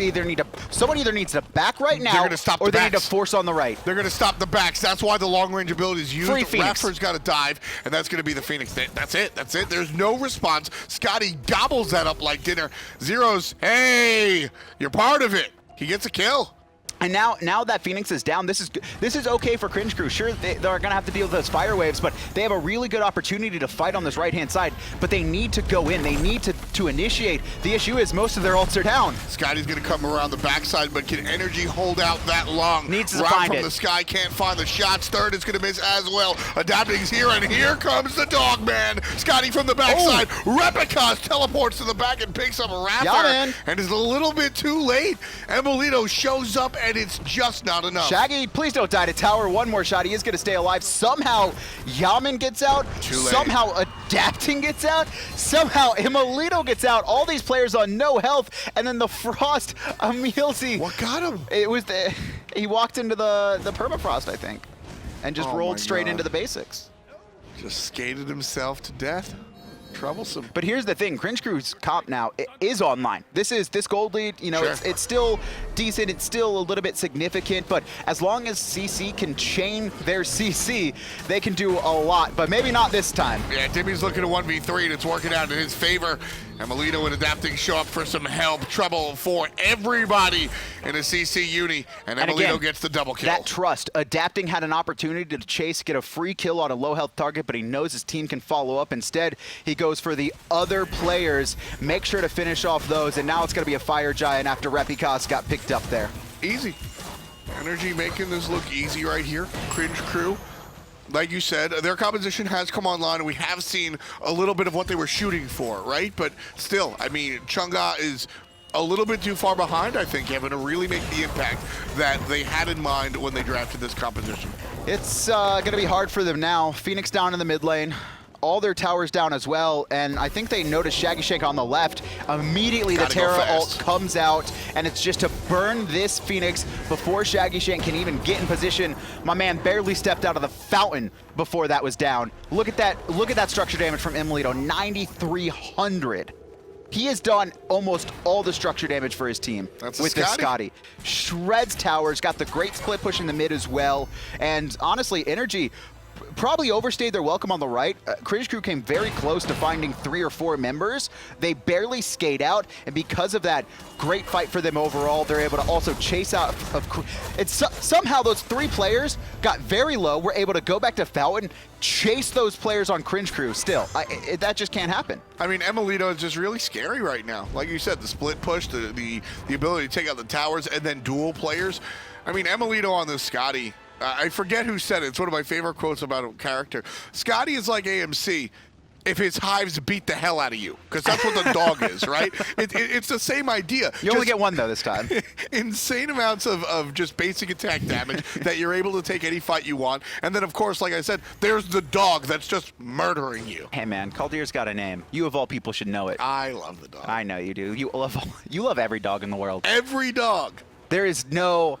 Speaker 5: Someone either needs to back right now, or they need to force on the right.
Speaker 4: They're going to stop the backs. That's why the long range ability is used.
Speaker 5: Free Phoenix.
Speaker 4: iRaffer's got to dive, and that's going to be the Phoenix. That's it. That's it. There's no response. Skadi gobbles that up like dinner. Zyrhoes, hey, you're part of it. He gets a kill.
Speaker 5: And now that Phoenix is down, this is okay for Cringe Crew. Sure, they're going to have to deal with those fire waves, but they have a really good opportunity to fight on this right-hand side. But they need to go in. They need to initiate. The issue is most of their ults are down.
Speaker 4: Skadi's going to come around the backside, but can NRG hold out that long?
Speaker 5: Needs to
Speaker 4: Round
Speaker 5: find
Speaker 4: from
Speaker 5: it.
Speaker 4: the sky, can't find the shots. Third is going to miss as well. Adapting's here, and here comes the dog man. Skadi from the backside. Repikas teleports to the back and picks up iRaffer,
Speaker 5: Yammyn.
Speaker 4: and is a little bit too late. emilitoo shows up and it's just not enough.
Speaker 5: Shaggy, please don't die to tower. One more shot. He is going to stay alive. Somehow, Yammyn gets out.
Speaker 4: Too late.
Speaker 5: Somehow, Adapting gets out. Somehow, emilitoo gets out. All these players on no health. And then the Frost, emilZy.
Speaker 4: What got him?
Speaker 5: It was he walked into the permafrost, I think, and just
Speaker 4: Oh
Speaker 5: rolled
Speaker 4: my
Speaker 5: straight
Speaker 4: God.
Speaker 5: into the basics.
Speaker 4: Just skated himself to death. Troublesome.
Speaker 5: But here's the thing, Cringe Crew's comp now is online. This gold lead, you know,
Speaker 4: Sure.
Speaker 5: it's still decent, it's still a little bit significant, but as long as CC can chain their CC, they can do a lot, but maybe not this time.
Speaker 4: Yeah, Dimi's looking at 1v3 and it's working out in his favor. emilitoo and Adapting show up for some help, trouble for everybody in a CC uni, and
Speaker 5: And
Speaker 4: emilitoo
Speaker 5: again,
Speaker 4: gets the double kill.
Speaker 5: That trust. Adapting had an opportunity to chase, get a free kill on a low health target, but he knows his team can follow up. Instead, he goes for the other players, make sure to finish off those, and now it's going to be a fire giant after Repikas got picked up there.
Speaker 4: Easy. NRG making this look easy right here. Cringe Crew. Like you said, their composition has come online, and we have seen a little bit of what they were shooting for, right? But still, I mean, Chang'e is a little bit too far behind, I think, Kevin, to really make the impact that they had in mind when they drafted this composition.
Speaker 5: It's going to be hard for them now. Phoenix down in the mid lane. All their towers down as well, and I think they noticed Shaggyshenk on the left. Immediately the
Speaker 4: Gotta go
Speaker 5: Terra ult
Speaker 4: fast.
Speaker 5: comes out, and it's just to burn this Phoenix before Shaggyshenk can even get in position. My man barely stepped out of the fountain before that was down. Look at that structure damage from emilitoo, 9,300. He has done almost all the structure damage for his team
Speaker 4: That's a
Speaker 5: with this
Speaker 4: Skadi.
Speaker 5: Skadi. Shreds towers, got the great split push in the mid as well, and honestly, NRG probably overstayed their welcome on the right. Cringe Crew came very close to finding 3 or 4 members. They barely skate out, and because of that great fight for them overall, they're able to also chase out somehow those 3 players got very low, were able to go back to Fountain, chase those players on Cringe Crew still. That just can't happen.
Speaker 4: I mean, emilitoo is just really scary right now. Like you said, the split push, the ability to take out the towers, and then dual players. I mean, emilitoo on this Skadi, I forget who said it. It's one of my favorite quotes about a character. Skadi is like AMC if his hives beat the hell out of you, because that's what the dog is, right? It's the same idea.
Speaker 5: You only get one, though, this time.
Speaker 4: Insane amounts of just basic attack damage that you're able to take any fight you want. And then, of course, like I said, there's the dog that's just murdering you.
Speaker 5: Hey, man, Caldeir's got a name. You, of all people, should know it.
Speaker 4: I love the dog.
Speaker 5: I know you do. You love every dog in the world.
Speaker 4: Every dog.
Speaker 5: There is no...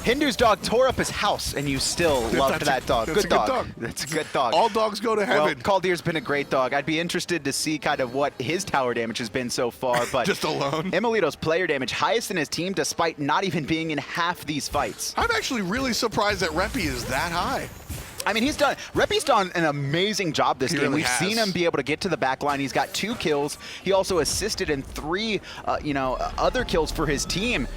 Speaker 5: Hindu's dog tore up his house, and you still loved that dog.
Speaker 4: That's
Speaker 5: Good
Speaker 4: a good
Speaker 5: dog.
Speaker 4: dog.
Speaker 5: That's a good dog.
Speaker 4: All dogs go to
Speaker 5: Well,
Speaker 4: heaven.
Speaker 5: Caldeir's been a great dog. I'd be interested to see kind of what his tower damage has been so far, but
Speaker 4: Just alone.
Speaker 5: emilitoo's player damage highest in his team, despite not even being in half these fights.
Speaker 4: I'm actually really surprised that Repi is that high.
Speaker 5: I mean, Repi's done an amazing job this
Speaker 4: He
Speaker 5: game.
Speaker 4: really
Speaker 5: We've
Speaker 4: has.
Speaker 5: seen him be able to get to the back line. He's got 2 kills. He also assisted in 3, other kills for his team.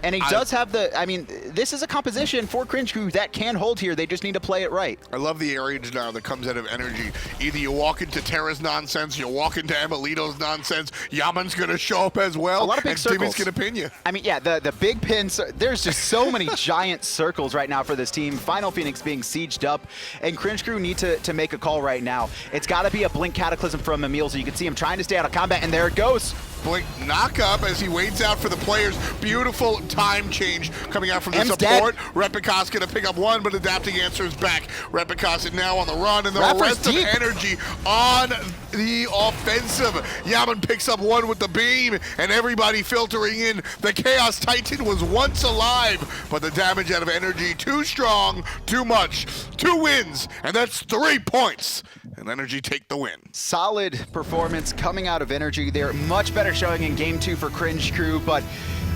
Speaker 5: And he does have this is a composition for Cringe Crew that can hold here. They just need to play it right.
Speaker 4: I love the areas now that comes out of NRG. Either you walk into Terra's nonsense, you walk into emilitoo's nonsense, Yammyn's going to show up as well,
Speaker 5: A lot of big
Speaker 4: and
Speaker 5: circles.
Speaker 4: Dimi's going to pin you.
Speaker 5: I mean, yeah, the big pins, there's just so many giant circles right now for this team. Final Phoenix being sieged up, and Cringe Crew need to make a call right now. It's got to be a Blink Cataclysm from emilitoo. You can see him trying to stay out of combat, and there it goes.
Speaker 4: Blink knock up as he waits out for the players. Beautiful time change coming out from the
Speaker 5: M's
Speaker 4: support. Repikas going to pick up one, but Adapting answers back. Repikas is now on the run, and the
Speaker 5: Rapper's
Speaker 4: rest
Speaker 5: deep.
Speaker 4: of NRG on the offensive. Yammyn picks up one with the beam, and everybody filtering in. The Chaos Titan was once alive, but the damage out of NRG too strong, too much. 2 wins, and that's 3 points. And NRG take the win.
Speaker 5: Solid performance coming out of NRG. They're much better showing in Game 2 for Cringe Crew, but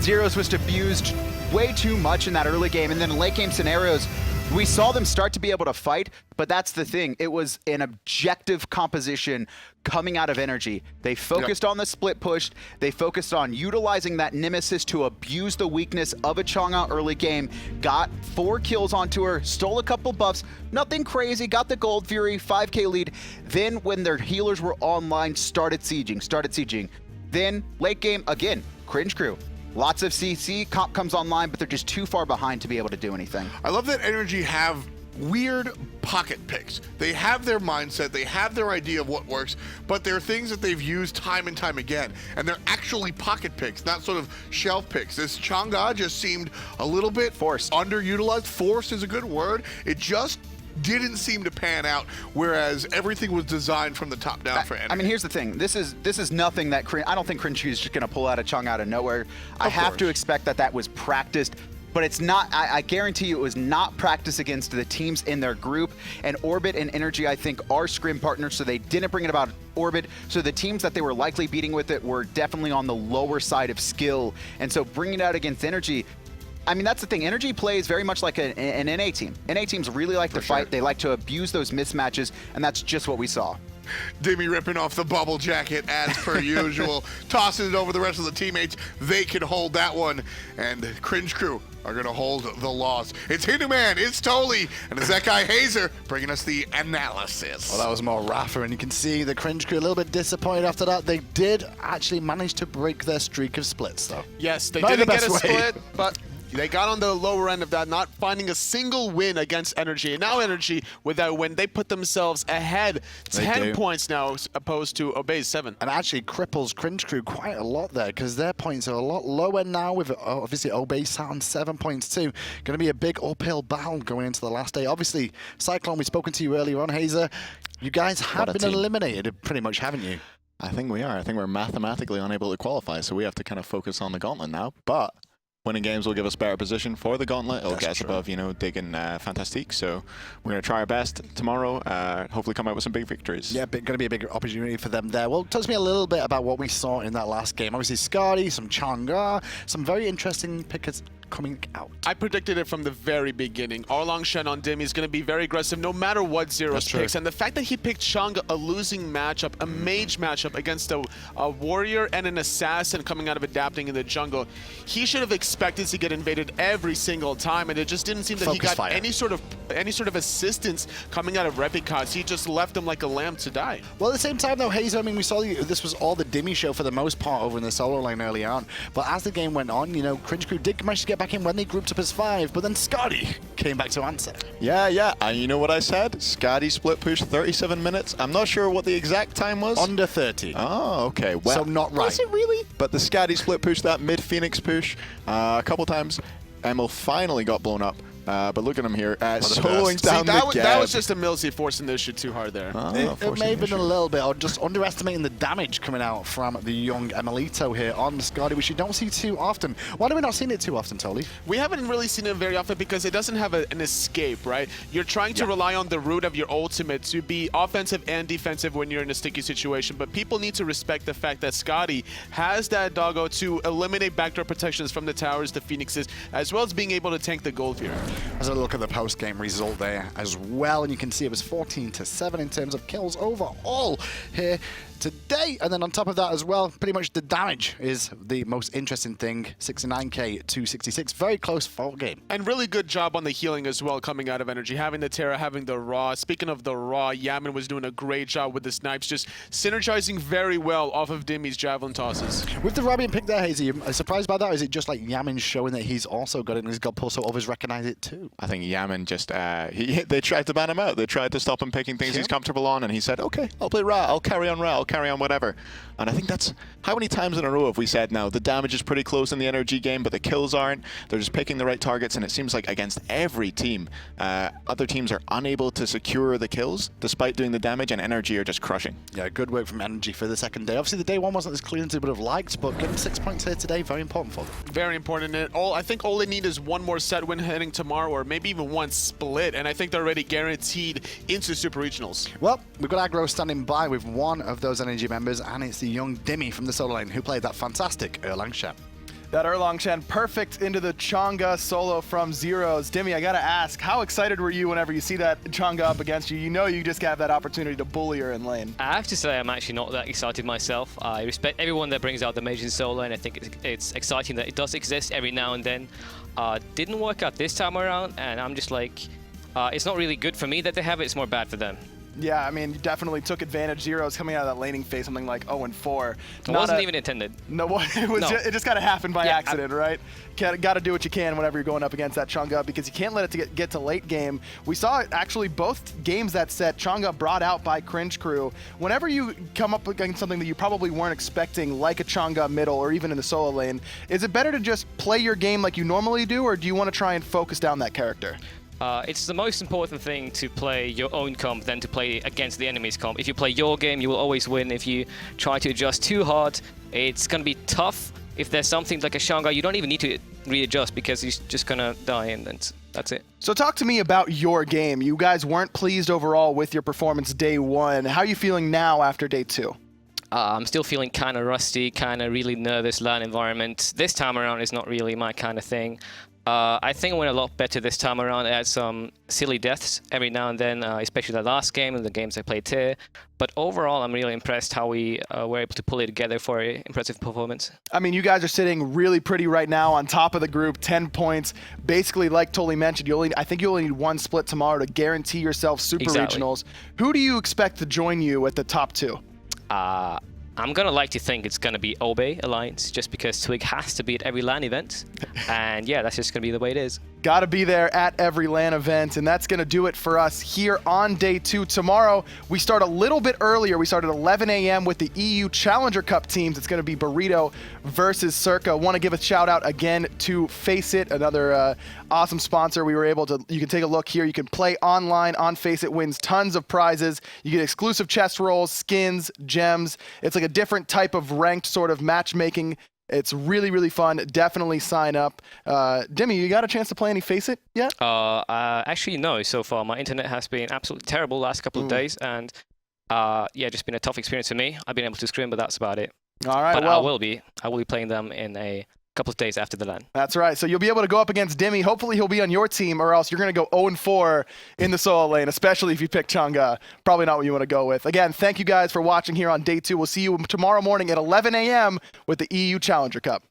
Speaker 5: Zyrhoes was abused way too much in that early game. And then late game scenarios, we saw them start to be able to fight, but that's the thing. It was an objective composition coming out of NRG. They focused on the split push. They focused on utilizing that Nemesis to abuse the weakness of a Chang'e early game. Got 4 kills onto her, stole a couple buffs. Nothing crazy, got the Gold Fury, 5k lead. Then when their healers were online, started sieging. Then late game, again, Cringe Crew. Lots of CC, comp comes online, but they're just too far behind to be able to do anything.
Speaker 4: I love that NRG have weird pocket picks. They have their mindset, they have their idea of what works, but they're things that they've used time and time again. And they're actually pocket picks, not sort of shelf picks. This Chang'e just seemed a little bit
Speaker 5: Forced.
Speaker 4: underutilized. Forced is a good word. It just didn't seem to pan out, whereas everything was designed from the top down for NRG.
Speaker 5: I mean, here's the thing. This is nothing that I don't think Cringe Crew is just going to pull out a Chang'e out of nowhere. I have to expect that was practiced. But it's not, I guarantee you it was not practice against the teams in their group. And Orbit and NRG, I think, are scrim partners, so they didn't bring it about Orbit. So the teams that they were likely beating with it were definitely on the lower side of skill. And so bringing it out against NRG, I mean, that's the thing. NRG plays very much like an NA team. NA teams really like to fight. They like to abuse those mismatches, and that's just what we saw.
Speaker 4: Dimi ripping off the bubble jacket as per usual, tossing it over the rest of the teammates. They can hold that one, and Cringe Crew are going to hold the loss. It's Hinuman, it's Toli, and it's that guy Hazer bringing us the analysis.
Speaker 1: Well, that was more iRaffer, and you can see the Cringe Crew a little bit disappointed after that. They did actually manage to break their streak of splits, though.
Speaker 2: Yes, they
Speaker 1: Not in the
Speaker 2: didn't get a
Speaker 1: best way.
Speaker 2: split, but they got on the lower end of that, not finding a single win against NRG. And now NRG, with that win, they put themselves ahead 10 points now, opposed to Obey's 7.
Speaker 1: And actually cripples Cringe Crew quite a lot there, because their points are a lot lower now, with obviously Obey sat on 7 points too. Going to be a big uphill battle going into the last day. Obviously, Cyclone, we've spoken to you earlier on, Hazer. You guys have been eliminated pretty much, haven't you?
Speaker 3: I think we are. I think we're mathematically unable to qualify, so we have to kind of focus on the gauntlet now. But winning games will give us better position for the gauntlet. It'll get us above, you know, digging Fantastique. So we're going to try our best tomorrow. Hopefully come out with some big victories.
Speaker 1: Yeah, going to be a big opportunity for them there. Well, tell me a little bit about what we saw in that last game. Obviously, Skadi, some Chang'e, some very interesting pickers coming out.
Speaker 2: I predicted it from the very beginning. Erlang Shen on Dimi is going to be very aggressive no matter what Zyrhoes picks. And the fact that he picked Chang'e, a losing matchup, a mage matchup against a warrior and an assassin coming out of adapting in the jungle, he should have expected to get invaded every single time, and it just didn't seem that he got any sort of assistance coming out of Repikas. He just left him like a lamb to die.
Speaker 1: Well, at the same time, though, Hazer, I mean, we saw this was all the Dimi show for the most part over in the solo lane early on. But as the game went on, you know, Cringe Crew did manage to get back in when they grouped up as 5, but then Skadi came back to answer.
Speaker 3: Yeah. And you know what I said? Skadi split push 37 minutes. I'm not sure what the exact time was.
Speaker 1: Under 30.
Speaker 3: Oh, okay. Well,
Speaker 1: so not right.
Speaker 3: Was it really? But the Skadi split push, that mid-Phoenix push, a couple times, Emil finally got blown up. But look at him here, soloing down
Speaker 2: that was just emilZy forcing this shit too hard there.
Speaker 1: It may have been a little bit, or just underestimating the damage coming out from the young emilitoo here on Skadi, which you don't see too often. Why have we not seen it too often, Toli?
Speaker 2: We haven't really seen it very often because it doesn't have an escape, right? You're trying to rely on the root of your ultimate to be offensive and defensive when you're in a sticky situation, but people need to respect the fact that Skadi has that doggo to eliminate backdoor protections from the towers, the phoenixes, as well as being able to tank the gold here.
Speaker 1: As I look at the post-game result there as well, and you can see it was 14-7 in terms of kills overall here today. And then on top of that as well, pretty much the damage is the most interesting thing. 69k to 66, very close fall game.
Speaker 2: And really good job on the healing as well coming out of NRG, having the Terra, having the Raw. Speaking of the Raw, Yammyn was doing a great job with the snipes, just synergizing very well off of Dimi's javelin tosses.
Speaker 1: With the Rabian pick there, Hazy, are you surprised by that, or is it just like Yammyn showing that he's also got it and he's got pull so others recognize it too?
Speaker 3: I think Yammyn just, they tried to ban him out. They tried to stop him picking things he's comfortable on, and he said, okay, I'll play Ra, I'll carry on Ra, I'll carry on whatever. And I think that's, how many times in a row have we said now, the damage is pretty close in the NRG game, but the kills aren't. They're just picking the right targets, and it seems like against every team, other teams are unable to secure the kills, despite doing the damage, and NRG are just crushing.
Speaker 1: Yeah, good work from NRG for the second day. Obviously, the day one wasn't as clean as they would have liked, but getting 6 points here today, very important for them.
Speaker 2: Very important. And I think all they need is one more set win heading tomorrow, or maybe even one split, and I think they're already guaranteed into Super Regionals.
Speaker 1: Well, we've got Aggro standing by with one of those NRG members, and it's the young Dimi from the solo lane who played that fantastic Erlang Shen.
Speaker 6: That Erlang Shen, perfect into the Chang'e solo from Zyrhoes. Dimi, I gotta ask, how excited were you whenever you see that Chang'e up against you? You know you just have that opportunity to bully her in lane.
Speaker 7: I have to say I'm actually not that excited myself. I respect everyone that brings out the mage in solo, and I think it's exciting that it does exist every now and then. Didn't work out this time around, and I'm just like, it's not really good for me that they have it, it's more bad for them.
Speaker 6: Yeah, I mean, you definitely took advantage. Zyrhoes coming out of that laning phase, something like 0-4.
Speaker 7: It wasn't even intended.
Speaker 6: No, it was.
Speaker 7: No.
Speaker 6: It just kind of happened by
Speaker 7: Yeah,
Speaker 6: accident, right? Got to do what you can whenever you're going up against that Chang'e because you can't let it get to late game. We saw it actually both games that set. Chang'e brought out by Cringe Crew. Whenever you come up against something that you probably weren't expecting, like a Chang'e middle or even in the solo lane, is it better to just play your game like you normally do, or do you want to try and focus down that character?
Speaker 7: It's the most important thing to play your own comp than to play against the enemy's comp. If you play your game, you will always win. If you try to adjust too hard, it's going to be tough. If there's something like a Chang'e, you don't even need to readjust because he's just going to die and that's it.
Speaker 6: So talk to me about your game. You guys weren't pleased overall with your performance day one. How are you feeling now after day two?
Speaker 7: I'm still feeling kind of rusty, kind of really nervous LAN environment. This time around is not really my kind of thing. I think I went a lot better this time around. I had some silly deaths every now and then, especially the last game and the games I played Terra. But overall, I'm really impressed how we were able to pull it together for an impressive performance.
Speaker 6: I mean, you guys are sitting really pretty right now on top of the group, 10 points. Basically, like Tolly mentioned, I think you only need one split tomorrow to guarantee yourself super regionals. Who do you expect to join you at the top two?
Speaker 7: I'm going to like to think it's going to be Obey Alliance, just because Twig has to be at every LAN event. And yeah, that's just going to be the way it is.
Speaker 6: Got to be there at every LAN event, and that's going to do it for us here on day two. Tomorrow, we start a little bit earlier. We start at 11 a.m. with the EU Challenger Cup teams. It's going to be Burrito versus Circa. Want to give a shout out again to Faceit, another awesome sponsor. We were able to, you can take a look here. You can play online on Faceit, wins tons of prizes. You get exclusive chest rolls, skins, gems. It's like a different type of ranked sort of matchmaking. It's really, really fun. Definitely sign up. Dimi, you got a chance to play any Faceit yet?
Speaker 7: Actually, no, so far. My internet has been absolutely terrible the last couple of days. And yeah, just been a tough experience for me. I've been able to scrim, but that's about it.
Speaker 6: All right,
Speaker 7: but
Speaker 6: well,
Speaker 7: I will be playing them in a couple of days after the LAN.
Speaker 6: That's right. So you'll be able to go up against Dimi. Hopefully he'll be on your team, or else you're going to go 0-4 in the solo lane, especially if you pick Chang'e. Probably not what you want to go with. Again, thank you guys for watching here on day two. We'll see you tomorrow morning at 11 a.m. with the EU Challenger Cup.